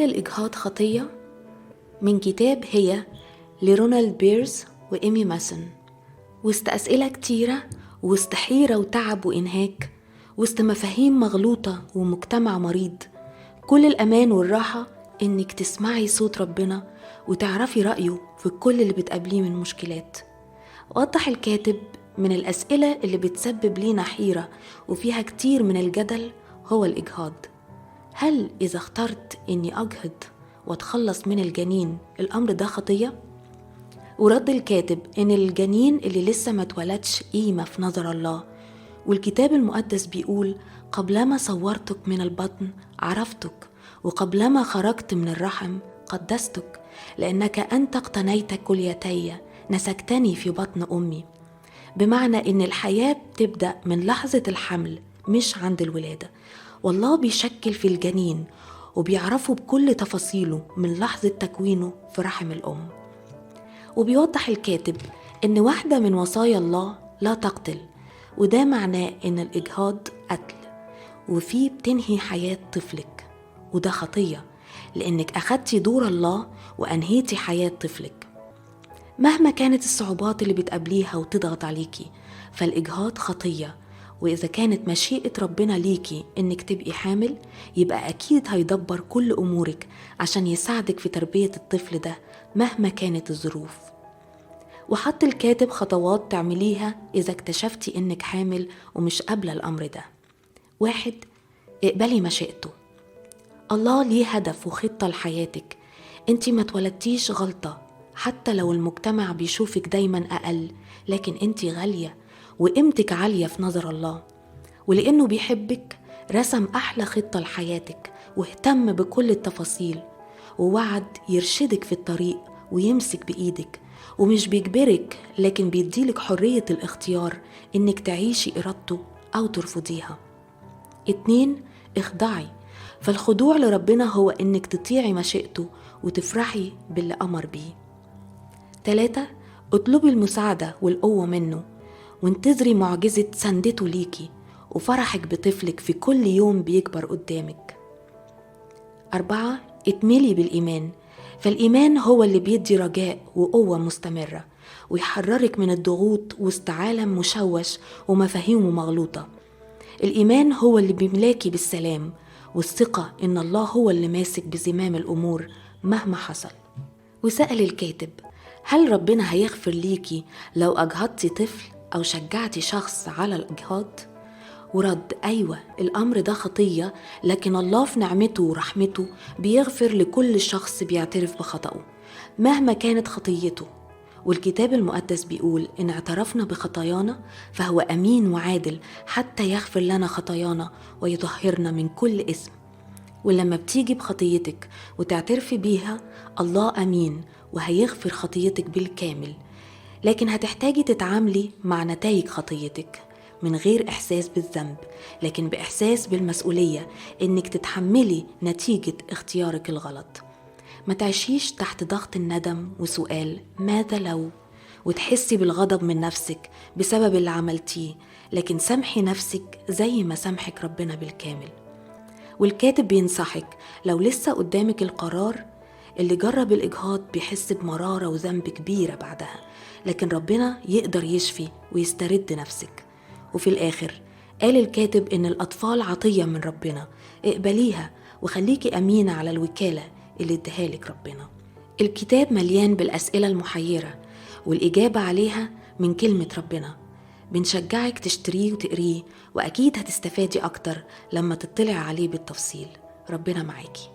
هل الإجهاض خطية؟ من كتاب هي لرونالد بيرز وإيمي ماسون. وسط أسئلة كتيرة، وسط حيرة وتعب وإنهاك، وسط مفاهيم مغلوطة ومجتمع مريض، كل الأمان والراحة إنك تسمعي صوت ربنا وتعرفي رأيه في كل اللي بتقابليه من مشكلات. وضح الكاتب من الأسئلة اللي بتسبب لينا حيرة وفيها كتير من الجدل هو الإجهاض. هل إذا اخترت إني أجهض واتخلص من الجنين الأمر ده خطية؟ ورد الكاتب إن الجنين اللي لسه ما اتولدش قيمة في نظر الله، والكتاب المقدس بيقول قبلما صورتك من البطن عرفتك، وقبلما خرجت من الرحم قدستك، لأنك أنت اقتنيت كليتي، نسكتني في بطن أمي. بمعنى إن الحياة بتبدأ من لحظة الحمل مش عند الولادة، والله بيشكل في الجنين وبيعرفه بكل تفاصيله من لحظة تكوينه في رحم الأم. وبيوضح الكاتب إن واحدة من وصايا الله لا تقتل، وده معناه إن الإجهاض قتل، وفيه بتنهي حياة طفلك، وده خطية لأنك أخدتي دور الله وأنهيتي حياة طفلك. مهما كانت الصعوبات اللي بتقابليها وتضغط عليكي، فالإجهاض خطية. وإذا كانت مشيئة ربنا ليكي إنك تبقي حامل، يبقى أكيد هيدبر كل أمورك عشان يساعدك في تربية الطفل ده مهما كانت الظروف. وحط الكاتب خطوات تعمليها إذا اكتشفتي إنك حامل ومش قابلة الأمر ده. 1. اقبلي مشيئته. الله ليه هدف وخطة لحياتك. انتي ما اتولدتيش غلطة، حتى لو المجتمع بيشوفك دايما أقل، لكن انتي غالية وقيمتك عالية في نظر الله. ولأنه بيحبك رسم أحلى خطة لحياتك واهتم بكل التفاصيل، ووعد يرشدك في الطريق ويمسك بإيدك، ومش بيجبرك لكن بيديلك حرية الاختيار إنك تعيشي إرادته أو ترفضيها. 2. اخضعي. فالخضوع لربنا هو إنك تطيعي مشيئته وتفرحي باللي أمر بيه. 3. اطلبي المساعدة والقوة منه، وانتظري معجزة سندته ليكي وفرحك بطفلك في كل يوم بيكبر قدامك. 4. اتملي بالإيمان. فالإيمان هو اللي بيدي رجاء وقوة مستمرة، ويحررك من الضغوط وسط عالم مشوش ومفاهيمه مغلوطة. الإيمان هو اللي بيملاكي بالسلام والثقة إن الله هو اللي ماسك بزمام الأمور مهما حصل. وسأل الكاتب هل ربنا هيغفر ليكي لو أجهضتي طفل أو شجعتي شخص على الإجهاض؟ ورد أيوة، الأمر ده خطية، لكن الله في نعمته ورحمته بيغفر لكل شخص بيعترف بخطأه مهما كانت خطيته. والكتاب المقدس بيقول إن اعترفنا بخطايانا فهو أمين وعادل حتى يغفر لنا خطايانا ويطهرنا من كل إثم. ولما بتيجي بخطيتك وتعترفي بيها، الله أمين وهيغفر خطيتك بالكامل، لكن هتحتاجي تتعاملي مع نتائج خطيتك من غير إحساس بالذنب، لكن بإحساس بالمسؤولية إنك تتحملي نتيجة اختيارك الغلط. ما تعيشيش تحت ضغط الندم وسؤال ماذا لو، وتحسي بالغضب من نفسك بسبب اللي عملتيه، لكن سامحي نفسك زي ما سامحك ربنا بالكامل. والكاتب بينصحك لو لسه قدامك القرار، اللي جرب الإجهاض بيحس بمرارة وذنب كبيرة بعدها، لكن ربنا يقدر يشفي ويسترد نفسك. وفي الآخر قال الكاتب إن الأطفال عطية من ربنا، اقبليها وخليكي أمينة على الوكالة اللي ادهالك ربنا. الكتاب مليان بالأسئلة المحيرة والإجابة عليها من كلمة ربنا. بنشجعك تشتريه وتقريه، وأكيد هتستفادي أكتر لما تطلع عليه بالتفصيل. ربنا معاكي.